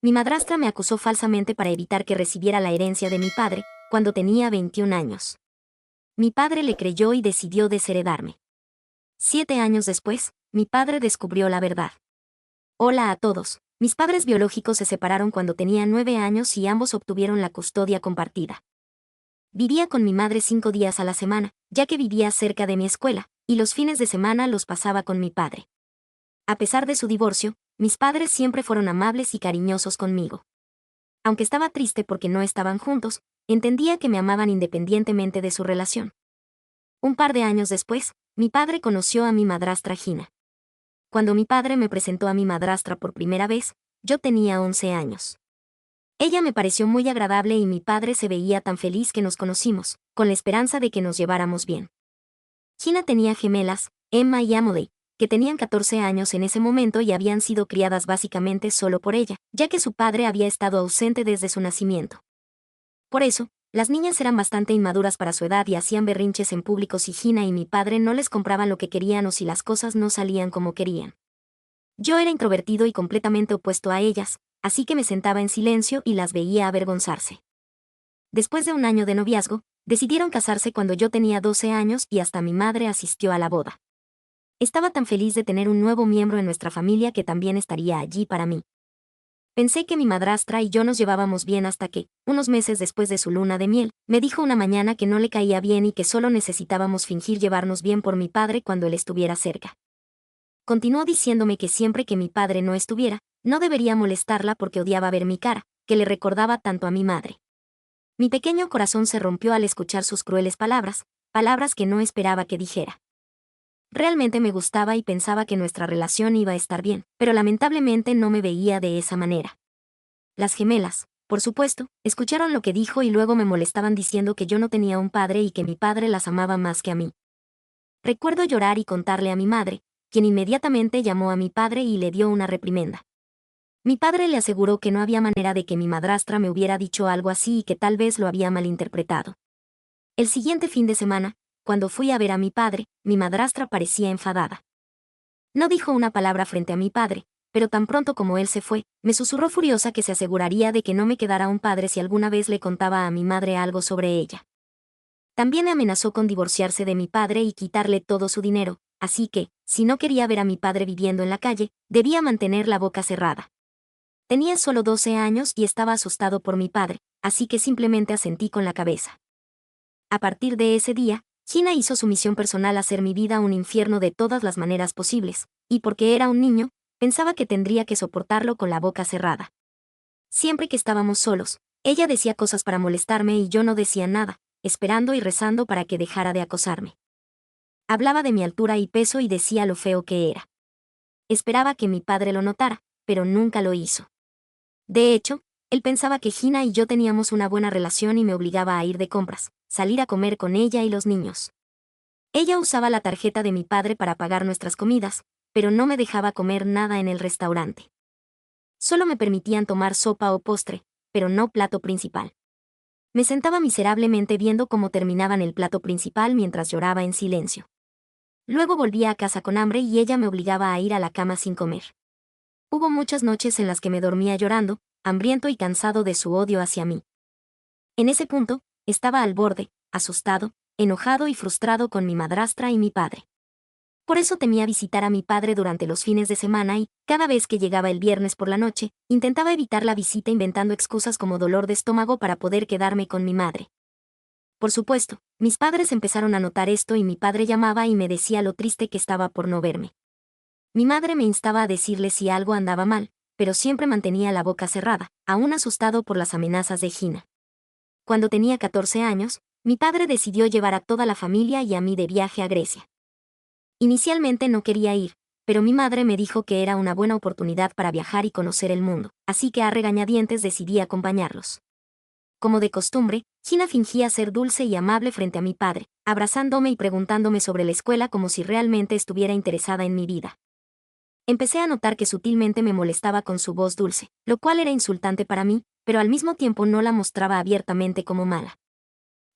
Mi madrastra me acusó falsamente para evitar que recibiera la herencia de mi padre, cuando tenía 21 años. Mi padre le creyó y decidió desheredarme. 7 años después, mi padre descubrió la verdad. Hola a todos. Mis padres biológicos se separaron cuando tenía 9 años y ambos obtuvieron la custodia compartida. Vivía con mi madre 5 días a la semana, ya que vivía cerca de mi escuela, y los fines de semana los pasaba con mi padre. A pesar de su divorcio, mis padres siempre fueron amables y cariñosos conmigo. Aunque estaba triste porque no estaban juntos, entendía que me amaban independientemente de su relación. Un par de años después, mi padre conoció a mi madrastra Gina. Cuando mi padre me presentó a mi madrastra por primera vez, yo tenía 11 años. Ella me pareció muy agradable y mi padre se veía tan feliz que nos conocimos, con la esperanza de que nos lleváramos bien. Gina tenía gemelas, Emma y Amory, que tenían 14 años en ese momento y habían sido criadas básicamente solo por ella, ya que su padre había estado ausente desde su nacimiento. Por eso, las niñas eran bastante inmaduras para su edad y hacían berrinches en público si Gina y mi padre no les compraban lo que querían o si las cosas no salían como querían. Yo era introvertido y completamente opuesto a ellas, así que me sentaba en silencio y las veía avergonzarse. Después de un año de noviazgo, decidieron casarse cuando yo tenía 12 años y hasta mi madre asistió a la boda. Estaba tan feliz de tener un nuevo miembro en nuestra familia que también estaría allí para mí. Pensé que mi madrastra y yo nos llevábamos bien hasta que, unos meses después de su luna de miel, me dijo una mañana que no le caía bien y que solo necesitábamos fingir llevarnos bien por mi padre cuando él estuviera cerca. Continuó diciéndome que siempre que mi padre no estuviera, no debería molestarla porque odiaba ver mi cara, que le recordaba tanto a mi madre. Mi pequeño corazón se rompió al escuchar sus crueles palabras, palabras que no esperaba que dijera. Realmente me gustaba y pensaba que nuestra relación iba a estar bien, pero lamentablemente no me veía de esa manera. Las gemelas, por supuesto, escucharon lo que dijo y luego me molestaban diciendo que yo no tenía un padre y que mi padre las amaba más que a mí. Recuerdo llorar y contarle a mi madre, quien inmediatamente llamó a mi padre y le dio una reprimenda. Mi padre le aseguró que no había manera de que mi madrastra me hubiera dicho algo así y que tal vez lo había malinterpretado. El siguiente fin de semana, cuando fui a ver a mi padre, mi madrastra parecía enfadada. No dijo una palabra frente a mi padre, pero tan pronto como él se fue, me susurró furiosa que se aseguraría de que no me quedara un padre si alguna vez le contaba a mi madre algo sobre ella. También me amenazó con divorciarse de mi padre y quitarle todo su dinero, así que, si no quería ver a mi padre viviendo en la calle, debía mantener la boca cerrada. Tenía solo 12 años y estaba asustado por mi padre, así que simplemente asentí con la cabeza. A partir de ese día, Gina hizo su misión personal hacer mi vida un infierno de todas las maneras posibles, y porque era un niño, pensaba que tendría que soportarlo con la boca cerrada. Siempre que estábamos solos, ella decía cosas para molestarme y yo no decía nada, esperando y rezando para que dejara de acosarme. Hablaba de mi altura y peso y decía lo feo que era. Esperaba que mi padre lo notara, pero nunca lo hizo. De hecho, él pensaba que Gina y yo teníamos una buena relación y me obligaba a ir de compras, salir a comer con ella y los niños. Ella usaba la tarjeta de mi padre para pagar nuestras comidas, pero no me dejaba comer nada en el restaurante. Solo me permitían tomar sopa o postre, pero no plato principal. Me sentaba miserablemente viendo cómo terminaban el plato principal mientras lloraba en silencio. Luego volvía a casa con hambre y ella me obligaba a ir a la cama sin comer. Hubo muchas noches en las que me dormía llorando, hambriento y cansado de su odio hacia mí. En ese punto, estaba al borde, asustado, enojado y frustrado con mi madrastra y mi padre. Por eso temía visitar a mi padre durante los fines de semana y, cada vez que llegaba el viernes por la noche, intentaba evitar la visita inventando excusas como dolor de estómago para poder quedarme con mi madre. Por supuesto, mis padres empezaron a notar esto y mi padre llamaba y me decía lo triste que estaba por no verme. Mi madre me instaba a decirle si algo andaba mal, pero siempre mantenía la boca cerrada, aún asustado por las amenazas de Gina. Cuando tenía 14 años, mi padre decidió llevar a toda la familia y a mí de viaje a Grecia. Inicialmente no quería ir, pero mi madre me dijo que era una buena oportunidad para viajar y conocer el mundo, así que a regañadientes decidí acompañarlos. Como de costumbre, Gina fingía ser dulce y amable frente a mi padre, abrazándome y preguntándome sobre la escuela como si realmente estuviera interesada en mi vida. Empecé a notar que sutilmente me molestaba con su voz dulce, lo cual era insultante para mí, pero al mismo tiempo no la mostraba abiertamente como mala.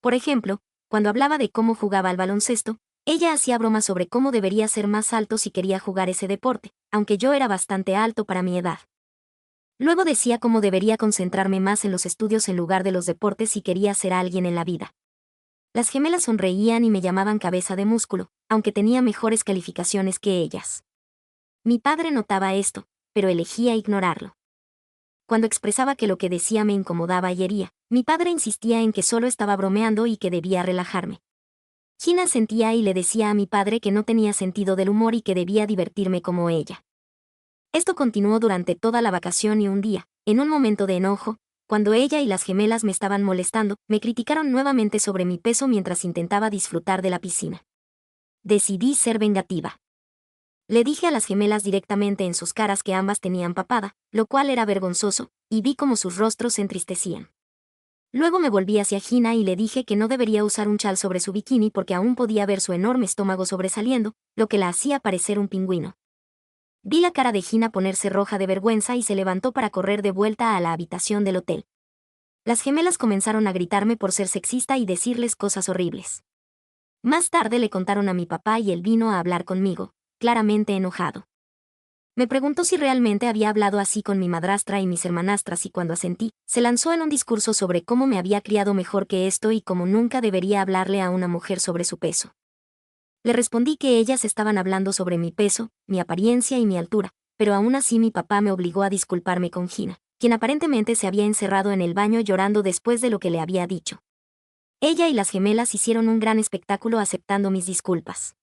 Por ejemplo, cuando hablaba de cómo jugaba al baloncesto, ella hacía bromas sobre cómo debería ser más alto si quería jugar ese deporte, aunque yo era bastante alto para mi edad. Luego decía cómo debería concentrarme más en los estudios en lugar de los deportes si quería ser alguien en la vida. Las gemelas sonreían y me llamaban cabeza de músculo, aunque tenía mejores calificaciones que ellas. Mi padre notaba esto, pero elegía ignorarlo. Cuando expresaba que lo que decía me incomodaba y hería, mi padre insistía en que solo estaba bromeando y que debía relajarme. Gina sentía y le decía a mi padre que no tenía sentido del humor y que debía divertirme como ella. Esto continuó durante toda la vacación y un día, en un momento de enojo, cuando ella y las gemelas me estaban molestando, me criticaron nuevamente sobre mi peso mientras intentaba disfrutar de la piscina. Decidí ser vengativa. Le dije a las gemelas directamente en sus caras que ambas tenían papada, lo cual era vergonzoso, y vi cómo sus rostros se entristecían. Luego me volví hacia Gina y le dije que no debería usar un chal sobre su bikini porque aún podía ver su enorme estómago sobresaliendo, lo que la hacía parecer un pingüino. Vi la cara de Gina ponerse roja de vergüenza y se levantó para correr de vuelta a la habitación del hotel. Las gemelas comenzaron a gritarme por ser sexista y decirles cosas horribles. Más tarde le contaron a mi papá y él vino a hablar conmigo, claramente enojado. Me preguntó si realmente había hablado así con mi madrastra y mis hermanastras y cuando asentí, se lanzó en un discurso sobre cómo me había criado mejor que esto y cómo nunca debería hablarle a una mujer sobre su peso. Le respondí que ellas estaban hablando sobre mi peso, mi apariencia y mi altura, pero aún así mi papá me obligó a disculparme con Gina, quien aparentemente se había encerrado en el baño llorando después de lo que le había dicho. Ella y las gemelas hicieron un gran espectáculo aceptando mis disculpas.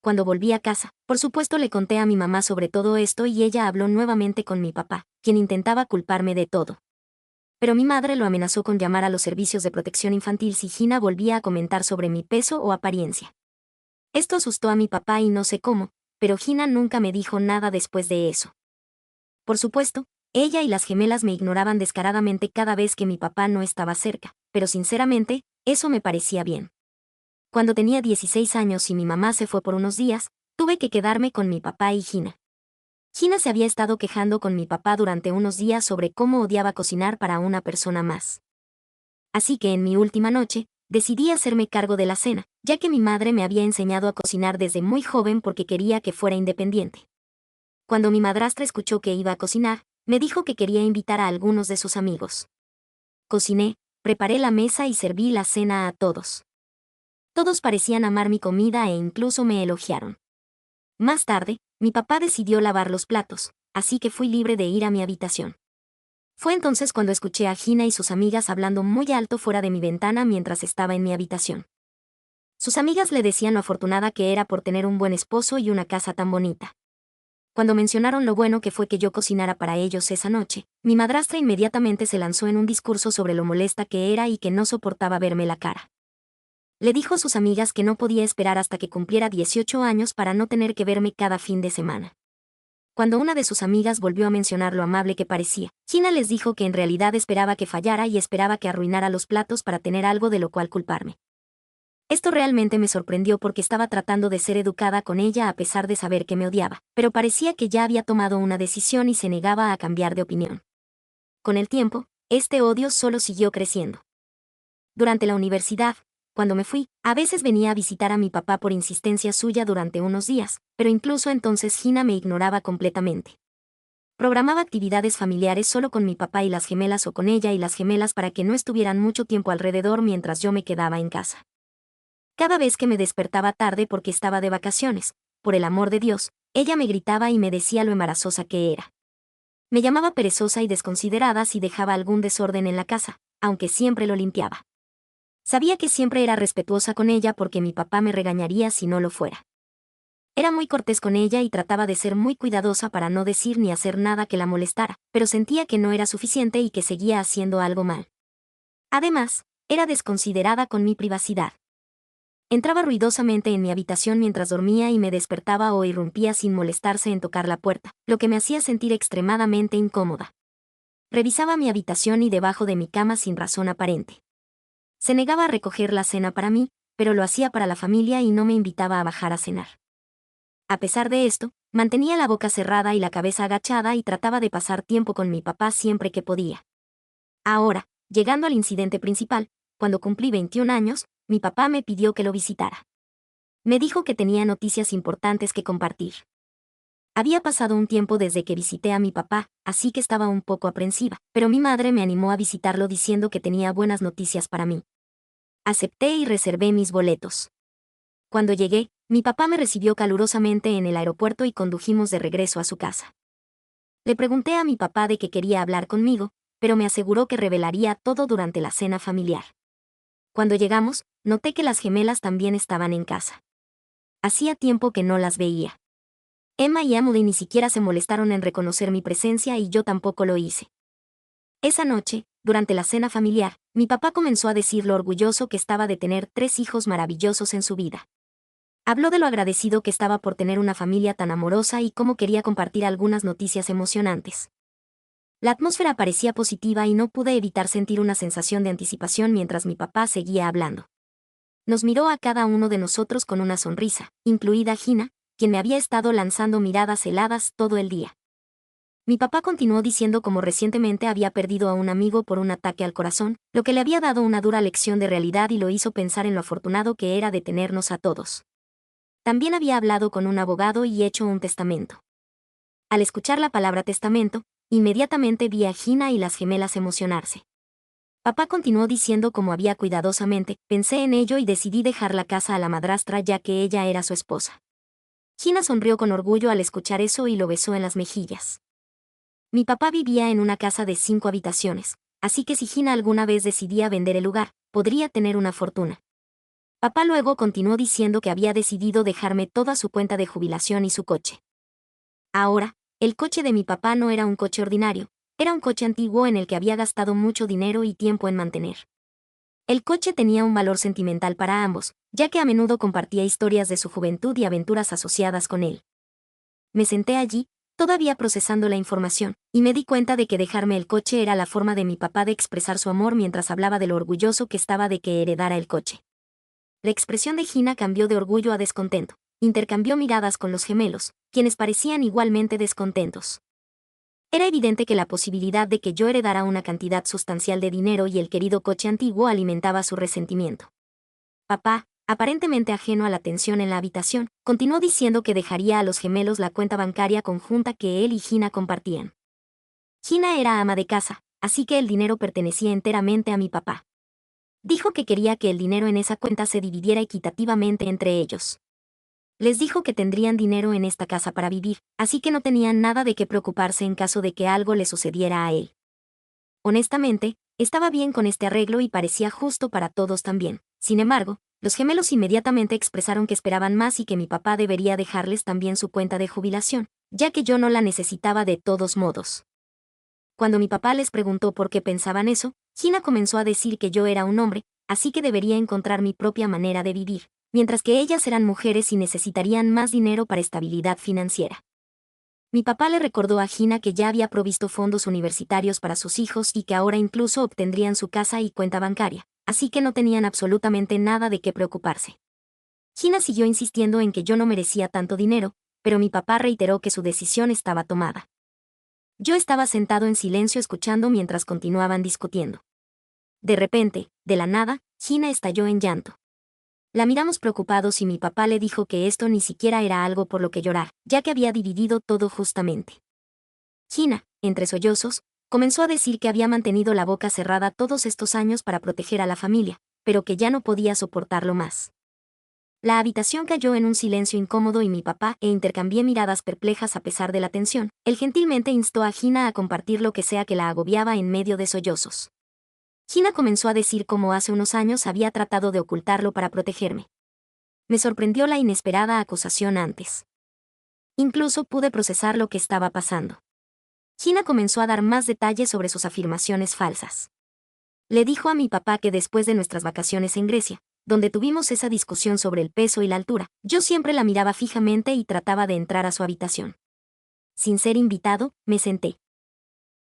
Cuando volví a casa, por supuesto le conté a mi mamá sobre todo esto y ella habló nuevamente con mi papá, quien intentaba culparme de todo. Pero mi madre lo amenazó con llamar a los servicios de protección infantil si Gina volvía a comentar sobre mi peso o apariencia. Esto asustó a mi papá y no sé cómo, pero Gina nunca me dijo nada después de eso. Por supuesto, ella y las gemelas me ignoraban descaradamente cada vez que mi papá no estaba cerca, pero sinceramente, eso me parecía bien. Cuando tenía 16 años y mi mamá se fue por unos días, tuve que quedarme con mi papá y Gina. Gina se había estado quejando con mi papá durante unos días sobre cómo odiaba cocinar para una persona más. Así que en mi última noche, decidí hacerme cargo de la cena, ya que mi madre me había enseñado a cocinar desde muy joven porque quería que fuera independiente. Cuando mi madrastra escuchó que iba a cocinar, me dijo que quería invitar a algunos de sus amigos. Cociné, preparé la mesa y serví la cena a todos. Todos parecían amar mi comida e incluso me elogiaron. Más tarde, mi papá decidió lavar los platos, así que fui libre de ir a mi habitación. Fue entonces cuando escuché a Gina y sus amigas hablando muy alto fuera de mi ventana mientras estaba en mi habitación. Sus amigas le decían lo afortunada que era por tener un buen esposo y una casa tan bonita. Cuando mencionaron lo bueno que fue que yo cocinara para ellos esa noche, mi madrastra inmediatamente se lanzó en un discurso sobre lo molesta que era y que no soportaba verme la cara. Le dijo a sus amigas que no podía esperar hasta que cumpliera 18 años para no tener que verme cada fin de semana. Cuando una de sus amigas volvió a mencionar lo amable que parecía, Gina les dijo que en realidad esperaba que fallara y esperaba que arruinara los platos para tener algo de lo cual culparme. Esto realmente me sorprendió porque estaba tratando de ser educada con ella a pesar de saber que me odiaba, pero parecía que ya había tomado una decisión y se negaba a cambiar de opinión. Con el tiempo, este odio solo siguió creciendo. Durante la universidad, cuando me fui, a veces venía a visitar a mi papá por insistencia suya durante unos días, pero incluso entonces Gina me ignoraba completamente. Programaba actividades familiares solo con mi papá y las gemelas o con ella y las gemelas para que no estuvieran mucho tiempo alrededor mientras yo me quedaba en casa. Cada vez que me despertaba tarde porque estaba de vacaciones, por el amor de Dios, ella me gritaba y me decía lo embarazosa que era. Me llamaba perezosa y desconsiderada si dejaba algún desorden en la casa, aunque siempre lo limpiaba. Sabía que siempre era respetuosa con ella porque mi papá me regañaría si no lo fuera. Era muy cortés con ella y trataba de ser muy cuidadosa para no decir ni hacer nada que la molestara, pero sentía que no era suficiente y que seguía haciendo algo mal. Además, era desconsiderada con mi privacidad. Entraba ruidosamente en mi habitación mientras dormía y me despertaba o irrumpía sin molestarse en tocar la puerta, lo que me hacía sentir extremadamente incómoda. Revisaba mi habitación y debajo de mi cama sin razón aparente. Se negaba a recoger la cena para mí, pero lo hacía para la familia y no me invitaba a bajar a cenar. A pesar de esto, mantenía la boca cerrada y la cabeza agachada y trataba de pasar tiempo con mi papá siempre que podía. Ahora, llegando al incidente principal, cuando cumplí 21 años, mi papá me pidió que lo visitara. Me dijo que tenía noticias importantes que compartir. Había pasado un tiempo desde que visité a mi papá, así que estaba un poco aprensiva, pero mi madre me animó a visitarlo diciendo que tenía buenas noticias para mí. Acepté y reservé mis boletos. Cuando llegué, mi papá me recibió calurosamente en el aeropuerto y condujimos de regreso a su casa. Le pregunté a mi papá de qué quería hablar conmigo, pero me aseguró que revelaría todo durante la cena familiar. Cuando llegamos, noté que las gemelas también estaban en casa. Hacía tiempo que no las veía. Emma y Emily ni siquiera se molestaron en reconocer mi presencia y yo tampoco lo hice. Esa noche, durante la cena familiar, mi papá comenzó a decir lo orgulloso que estaba de tener 3 hijos maravillosos en su vida. Habló de lo agradecido que estaba por tener una familia tan amorosa y cómo quería compartir algunas noticias emocionantes. La atmósfera parecía positiva y no pude evitar sentir una sensación de anticipación mientras mi papá seguía hablando. Nos miró a cada uno de nosotros con una sonrisa, incluida Gina, quien me había estado lanzando miradas heladas todo el día. Mi papá continuó diciendo cómo recientemente había perdido a un amigo por un ataque al corazón, lo que le había dado una dura lección de realidad y lo hizo pensar en lo afortunado que era de tenernos a todos. También había hablado con un abogado y hecho un testamento. Al escuchar la palabra testamento, inmediatamente vi a Gina y las gemelas emocionarse. Papá continuó diciendo cómo había cuidadosamente, pensé en ello y decidí dejar la casa a la madrastra ya que ella era su esposa. Gina sonrió con orgullo al escuchar eso y lo besó en las mejillas. Mi papá vivía en una casa de 5 habitaciones, así que si Gina alguna vez decidía vender el lugar, podría tener una fortuna. Papá luego continuó diciendo que había decidido dejarme toda su cuenta de jubilación y su coche. Ahora, el coche de mi papá no era un coche ordinario, era un coche antiguo en el que había gastado mucho dinero y tiempo en mantener. El coche tenía un valor sentimental para ambos, ya que a menudo compartía historias de su juventud y aventuras asociadas con él. Me senté allí, todavía procesando la información, y me di cuenta de que dejarme el coche era la forma de mi papá de expresar su amor mientras hablaba de lo orgulloso que estaba de que heredara el coche. La expresión de Gina cambió de orgullo a descontento. Intercambió miradas con los gemelos, quienes parecían igualmente descontentos. Era evidente que la posibilidad de que yo heredara una cantidad sustancial de dinero y el querido coche antiguo alimentaba su resentimiento. Papá, aparentemente ajeno a la tensión en la habitación, continuó diciendo que dejaría a los gemelos la cuenta bancaria conjunta que él y Gina compartían. Gina era ama de casa, así que el dinero pertenecía enteramente a mi papá. Dijo que quería que el dinero en esa cuenta se dividiera equitativamente entre ellos. Les dijo que tendrían dinero en esta casa para vivir, así que no tenían nada de qué preocuparse en caso de que algo le sucediera a él. Honestamente, estaba bien con este arreglo y parecía justo para todos también. Sin embargo, los gemelos inmediatamente expresaron que esperaban más y que mi papá debería dejarles también su cuenta de jubilación, ya que yo no la necesitaba de todos modos. Cuando mi papá les preguntó por qué pensaban eso, Gina comenzó a decir que yo era un hombre, así que debería encontrar mi propia manera de vivir, mientras que ellas eran mujeres y necesitarían más dinero para estabilidad financiera. Mi papá le recordó a Gina que ya había provisto fondos universitarios para sus hijos y que ahora incluso obtendrían su casa y cuenta bancaria, así que no tenían absolutamente nada de qué preocuparse. Gina siguió insistiendo en que yo no merecía tanto dinero, pero mi papá reiteró que su decisión estaba tomada. Yo estaba sentado en silencio escuchando mientras continuaban discutiendo. De repente, de la nada, Gina estalló en llanto. La miramos preocupados y mi papá le dijo que esto ni siquiera era algo por lo que llorar, ya que había dividido todo justamente. Gina, entre sollozos, comenzó a decir que había mantenido la boca cerrada todos estos años para proteger a la familia, pero que ya no podía soportarlo más. La habitación cayó en un silencio incómodo y mi papá intercambié miradas perplejas a pesar de la tensión. Él gentilmente instó a Gina a compartir lo que sea que la agobiaba en medio de sollozos. Gina comenzó a decir cómo hace unos años había tratado de ocultarlo para protegerme. Me sorprendió la inesperada acusación antes. Incluso pude procesar lo que estaba pasando. Gina comenzó a dar más detalles sobre sus afirmaciones falsas. Le dijo a mi papá que después de nuestras vacaciones en Grecia, donde tuvimos esa discusión sobre el peso y la altura, yo siempre la miraba fijamente y trataba de entrar a su habitación. Sin ser invitado, me senté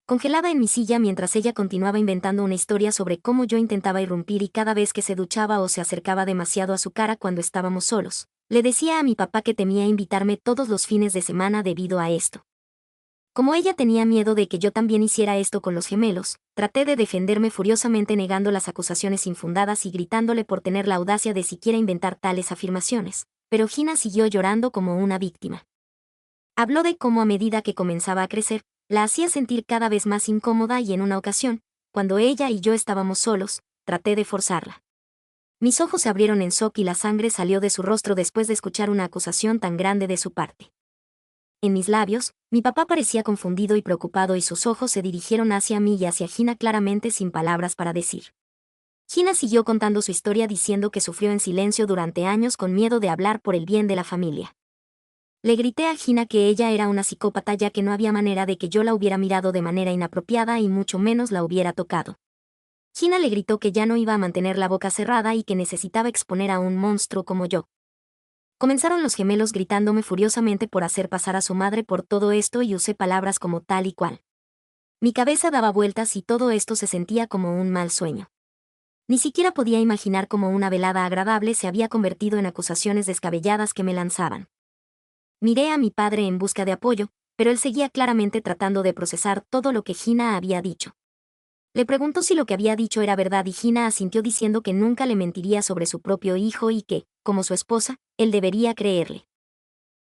congelada en mi silla mientras ella continuaba inventando una historia sobre cómo yo intentaba irrumpir y cada vez que se duchaba o se acercaba demasiado a su cara cuando estábamos solos, le decía a mi papá que temía invitarme todos los fines de semana debido a esto. Como ella tenía miedo de que yo también hiciera esto con los gemelos, traté de defenderme furiosamente negando las acusaciones infundadas y gritándole por tener la audacia de siquiera inventar tales afirmaciones, pero Gina siguió llorando como una víctima. Habló de cómo a medida que comenzaba a crecer, la hacía sentir cada vez más incómoda y en una ocasión, cuando ella y yo estábamos solos, traté de forzarla. Mis ojos se abrieron en shock y la sangre salió de su rostro después de escuchar una acusación tan grande de su parte. En mis labios, mi papá parecía confundido y preocupado y sus ojos se dirigieron hacia mí y hacia Gina claramente sin palabras para decir. Gina siguió contando su historia diciendo que sufrió en silencio durante años con miedo de hablar por el bien de la familia. Le grité a Gina que ella era una psicópata ya que no había manera de que yo la hubiera mirado de manera inapropiada y mucho menos la hubiera tocado. Gina le gritó que ya no iba a mantener la boca cerrada y que necesitaba exponer a un monstruo como yo. Comenzaron los gemelos gritándome furiosamente por hacer pasar a su madre por todo esto y usé palabras como tal y cual. Mi cabeza daba vueltas y todo esto se sentía como un mal sueño. Ni siquiera podía imaginar cómo una velada agradable se había convertido en acusaciones descabelladas que me lanzaban. Miré a mi padre en busca de apoyo, pero él seguía claramente tratando de procesar todo lo que Gina había dicho. Le preguntó si lo que había dicho era verdad y Gina asintió diciendo que nunca le mentiría sobre su propio hijo y que, como su esposa, él debería creerle.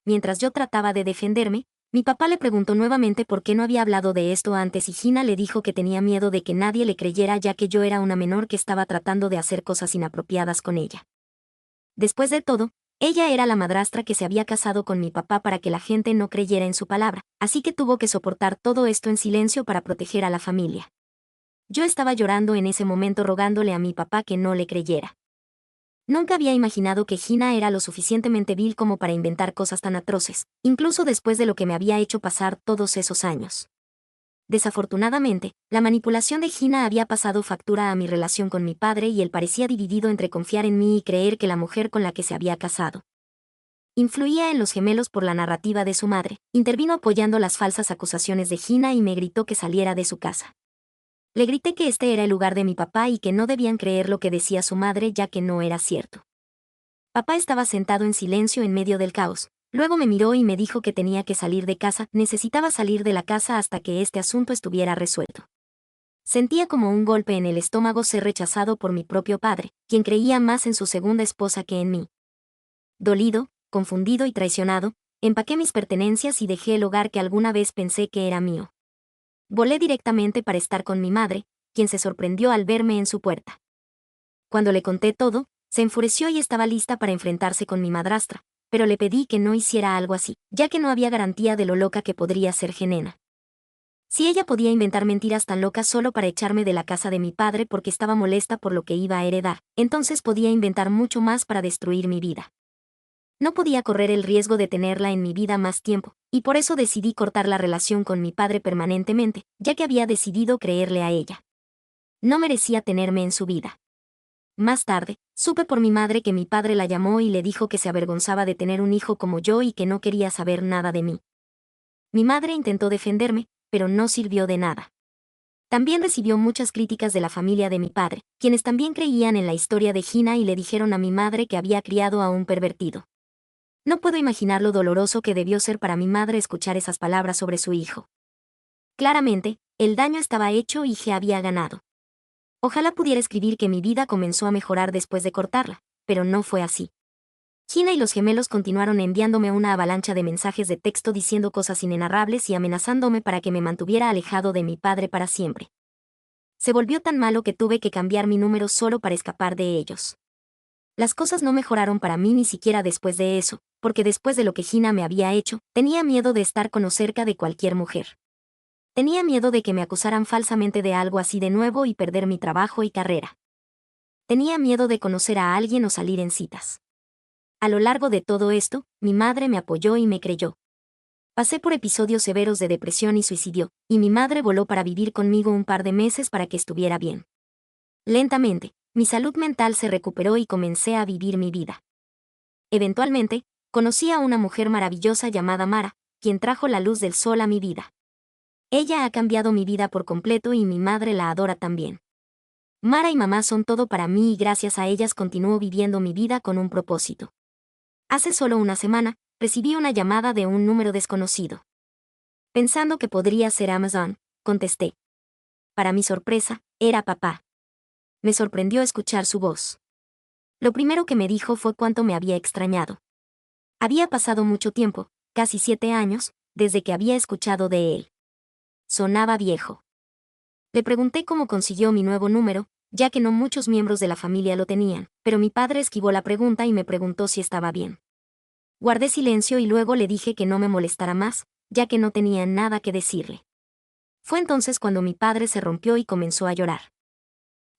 Mientras yo trataba de defenderme, mi papá le preguntó nuevamente por qué no había hablado de esto antes y Gina le dijo que tenía miedo de que nadie le creyera ya que yo era una menor que estaba tratando de hacer cosas inapropiadas con ella. Después de todo, ella era la madrastra que se había casado con mi papá para que la gente no creyera en su palabra, así que tuvo que soportar todo esto en silencio para proteger a la familia. Yo estaba llorando en ese momento rogándole a mi papá que no le creyera. Nunca había imaginado que Gina era lo suficientemente vil como para inventar cosas tan atroces, incluso después de lo que me había hecho pasar todos esos años. Desafortunadamente, la manipulación de Gina había pasado factura a mi relación con mi padre y él parecía dividido entre confiar en mí y creer que la mujer con la que se había casado influía en los gemelos por la narrativa de su madre, intervino apoyando las falsas acusaciones de Gina y me gritó que saliera de su casa. Le grité que este era el lugar de mi papá y que no debían creer lo que decía su madre ya que no era cierto. Papá estaba sentado en silencio en medio del caos. Luego me miró y me dijo que tenía que salir de casa, necesitaba salir de la casa hasta que este asunto estuviera resuelto. Sentía como un golpe en el estómago ser rechazado por mi propio padre, quien creía más en su segunda esposa que en mí. Dolido, confundido y traicionado, empaqué mis pertenencias y dejé el hogar que alguna vez pensé que era mío. Volé directamente para estar con mi madre, quien se sorprendió al verme en su puerta. Cuando le conté todo, se enfureció y estaba lista para enfrentarse con mi madrastra, pero le pedí que no hiciera algo así, ya que no había garantía de lo loca que podría ser Genena. Si ella podía inventar mentiras tan locas solo para echarme de la casa de mi padre porque estaba molesta por lo que iba a heredar, entonces podía inventar mucho más para destruir mi vida. No podía correr el riesgo de tenerla en mi vida más tiempo, y por eso decidí cortar la relación con mi padre permanentemente, ya que había decidido creerle a ella. No merecía tenerme en su vida. Más tarde, supe por mi madre que mi padre la llamó y le dijo que se avergonzaba de tener un hijo como yo y que no quería saber nada de mí. Mi madre intentó defenderme, pero no sirvió de nada. También recibió muchas críticas de la familia de mi padre, quienes también creían en la historia de Gina y le dijeron a mi madre que había criado a un pervertido. No puedo imaginar lo doloroso que debió ser para mi madre escuchar esas palabras sobre su hijo. Claramente, el daño estaba hecho y G había ganado. Ojalá pudiera escribir que mi vida comenzó a mejorar después de cortarla, pero no fue así. Gina y los gemelos continuaron enviándome una avalancha de mensajes de texto diciendo cosas inenarrables y amenazándome para que me mantuviera alejado de mi padre para siempre. Se volvió tan malo que tuve que cambiar mi número solo para escapar de ellos. Las cosas no mejoraron para mí ni siquiera después de eso, porque después de lo que Gina me había hecho, tenía miedo de estar con o cerca de cualquier mujer. Tenía miedo de que me acusaran falsamente de algo así de nuevo y perder mi trabajo y carrera. Tenía miedo de conocer a alguien o salir en citas. A lo largo de todo esto, mi madre me apoyó y me creyó. Pasé por episodios severos de depresión y suicidio, y mi madre voló para vivir conmigo un par de meses para que estuviera bien. Lentamente, mi salud mental se recuperó y comencé a vivir mi vida. Eventualmente, conocí a una mujer maravillosa llamada Mara, quien trajo la luz del sol a mi vida. Ella ha cambiado mi vida por completo y mi madre la adora también. Mara y mamá son todo para mí y gracias a ellas continúo viviendo mi vida con un propósito. Hace solo una semana, recibí una llamada de un número desconocido. Pensando que podría ser Amazon, contesté. Para mi sorpresa, era papá. Me sorprendió escuchar su voz. Lo primero que me dijo fue cuánto me había extrañado. Había pasado mucho tiempo, casi 7 años, desde que había escuchado de él. Sonaba viejo. Le pregunté cómo consiguió mi nuevo número, ya que no muchos miembros de la familia lo tenían, pero mi padre esquivó la pregunta y me preguntó si estaba bien. Guardé silencio y luego le dije que no me molestara más, ya que no tenía nada que decirle. Fue entonces cuando mi padre se rompió y comenzó a llorar.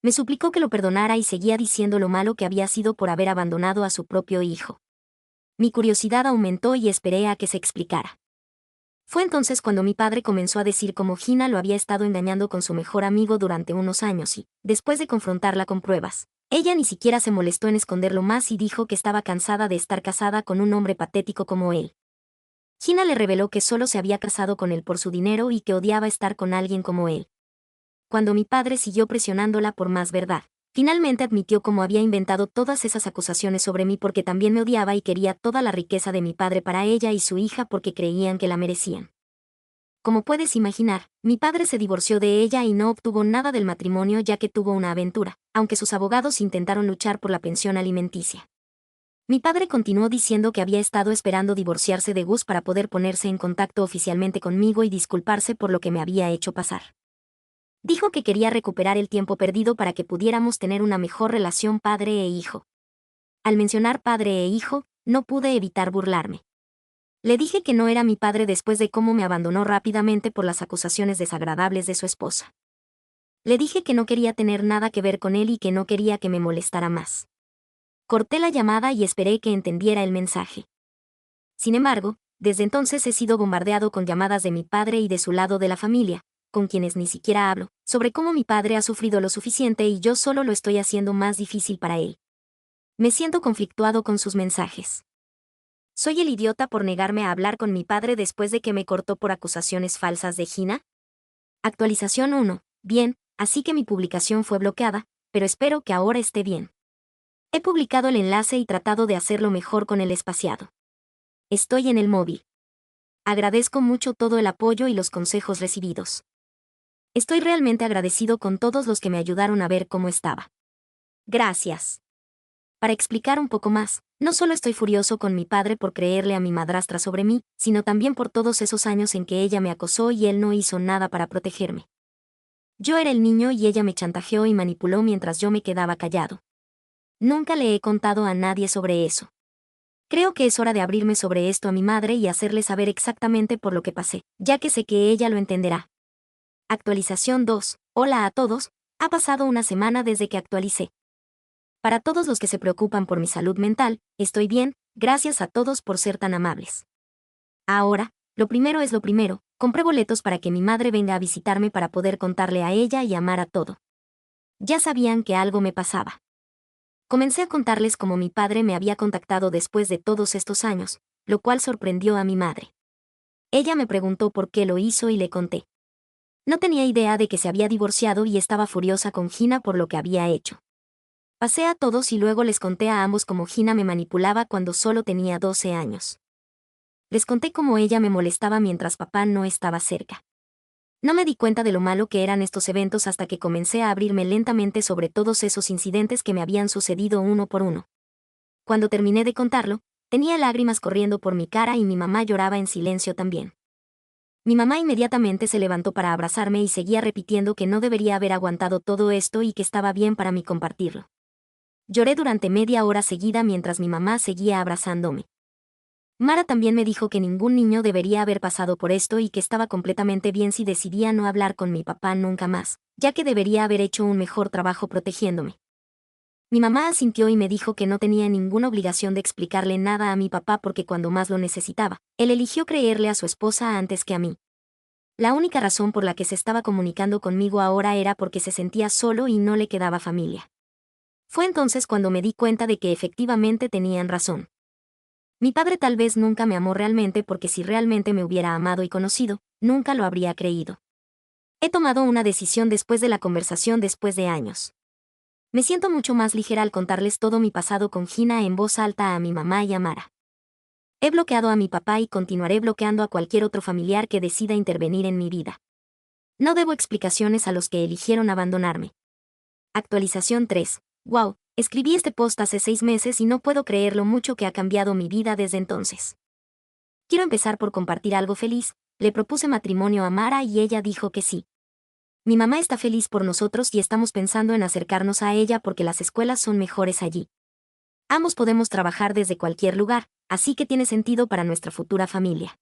Me suplicó que lo perdonara y seguía diciendo lo malo que había sido por haber abandonado a su propio hijo. Mi curiosidad aumentó y esperé a que se explicara. Fue entonces cuando mi padre comenzó a decir cómo Gina lo había estado engañando con su mejor amigo durante unos años y, después de confrontarla con pruebas, ella ni siquiera se molestó en esconderlo más y dijo que estaba cansada de estar casada con un hombre patético como él. Gina le reveló que solo se había casado con él por su dinero y que odiaba estar con alguien como él. Cuando mi padre siguió presionándola por más verdad, finalmente admitió cómo había inventado todas esas acusaciones sobre mí porque también me odiaba y quería toda la riqueza de mi padre para ella y su hija porque creían que la merecían. Como puedes imaginar, mi padre se divorció de ella y no obtuvo nada del matrimonio ya que tuvo una aventura, aunque sus abogados intentaron luchar por la pensión alimenticia. Mi padre continuó diciendo que había estado esperando divorciarse de Gus para poder ponerse en contacto oficialmente conmigo y disculparse por lo que me había hecho pasar. Dijo que quería recuperar el tiempo perdido para que pudiéramos tener una mejor relación padre e hijo. Al mencionar padre e hijo, no pude evitar burlarme. Le dije que no era mi padre después de cómo me abandonó rápidamente por las acusaciones desagradables de su esposa. Le dije que no quería tener nada que ver con él y que no quería que me molestara más. Corté la llamada y esperé que entendiera el mensaje. Sin embargo, desde entonces he sido bombardeado con llamadas de mi padre y de su lado de la familia, con quienes ni siquiera hablo, sobre cómo mi padre ha sufrido lo suficiente y yo solo lo estoy haciendo más difícil para él. Me siento conflictuado con sus mensajes. ¿Soy el idiota por negarme a hablar con mi padre después de que me cortó por acusaciones falsas de Gina? Actualización 1. Bien, así que mi publicación fue bloqueada, pero espero que ahora esté bien. He publicado el enlace y tratado de hacerlo mejor con el espaciado. Estoy en el móvil. Agradezco mucho todo el apoyo y los consejos recibidos. Estoy realmente agradecido con todos los que me ayudaron a ver cómo estaba. Gracias. Para explicar un poco más, no solo estoy furioso con mi padre por creerle a mi madrastra sobre mí, sino también por todos esos años en que ella me acosó y él no hizo nada para protegerme. Yo era el niño y ella me chantajeó y manipuló mientras yo me quedaba callado. Nunca le he contado a nadie sobre eso. Creo que es hora de abrirme sobre esto a mi madre y hacerle saber exactamente por lo que pasé, ya que sé que ella lo entenderá. Actualización 2. Hola a todos, ha pasado una semana desde que actualicé. Para todos los que se preocupan por mi salud mental, estoy bien, gracias a todos por ser tan amables. Ahora, lo primero es lo primero, compré boletos para que mi madre venga a visitarme para poder contarle a ella y amar a todo. Ya sabían que algo me pasaba. Comencé a contarles cómo mi padre me había contactado después de todos estos años, lo cual sorprendió a mi madre. Ella me preguntó por qué lo hizo y le conté. No tenía idea de que se había divorciado y estaba furiosa con Gina por lo que había hecho. Pasé a todos y luego les conté a ambos cómo Gina me manipulaba cuando solo tenía 12 años. Les conté cómo ella me molestaba mientras papá no estaba cerca. No me di cuenta de lo malo que eran estos eventos hasta que comencé a abrirme lentamente sobre todos esos incidentes que me habían sucedido uno por uno. Cuando terminé de contarlo, tenía lágrimas corriendo por mi cara y mi mamá lloraba en silencio también. Mi mamá inmediatamente se levantó para abrazarme y seguía repitiendo que no debería haber aguantado todo esto y que estaba bien para mí compartirlo. Lloré durante media hora seguida mientras mi mamá seguía abrazándome. Mara también me dijo que ningún niño debería haber pasado por esto y que estaba completamente bien si decidía no hablar con mi papá nunca más, ya que debería haber hecho un mejor trabajo protegiéndome. Mi mamá asintió y me dijo que no tenía ninguna obligación de explicarle nada a mi papá porque cuando más lo necesitaba, él eligió creerle a su esposa antes que a mí. La única razón por la que se estaba comunicando conmigo ahora era porque se sentía solo y no le quedaba familia. Fue entonces cuando me di cuenta de que efectivamente tenían razón. Mi padre tal vez nunca me amó realmente porque si realmente me hubiera amado y conocido, nunca lo habría creído. He tomado una decisión después de la conversación después de años. Me siento mucho más ligera al contarles todo mi pasado con Gina en voz alta a mi mamá y a Mara. He bloqueado a mi papá y continuaré bloqueando a cualquier otro familiar que decida intervenir en mi vida. No debo explicaciones a los que eligieron abandonarme. Actualización 3. Wow, escribí este post hace 6 meses y no puedo creer lo mucho que ha cambiado mi vida desde entonces. Quiero empezar por compartir algo feliz. Le propuse matrimonio a Mara y ella dijo que sí. Mi mamá está feliz por nosotros y estamos pensando en acercarnos a ella porque las escuelas son mejores allí. Ambos podemos trabajar desde cualquier lugar, así que tiene sentido para nuestra futura familia.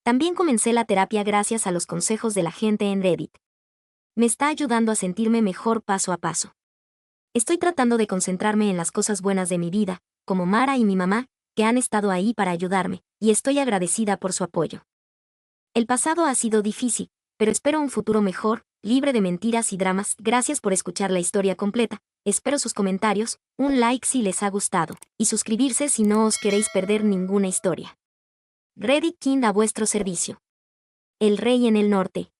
También comencé la terapia gracias a los consejos de la gente en Reddit. Me está ayudando a sentirme mejor paso a paso. Estoy tratando de concentrarme en las cosas buenas de mi vida, como Mara y mi mamá, que han estado ahí para ayudarme, y estoy agradecida por su apoyo. El pasado ha sido difícil, pero espero un futuro mejor, libre de mentiras y dramas. Gracias por escuchar la historia completa. Espero sus comentarios, un like si les ha gustado, y suscribirse si no os queréis perder ninguna historia. Reddit King a vuestro servicio. El rey en el norte.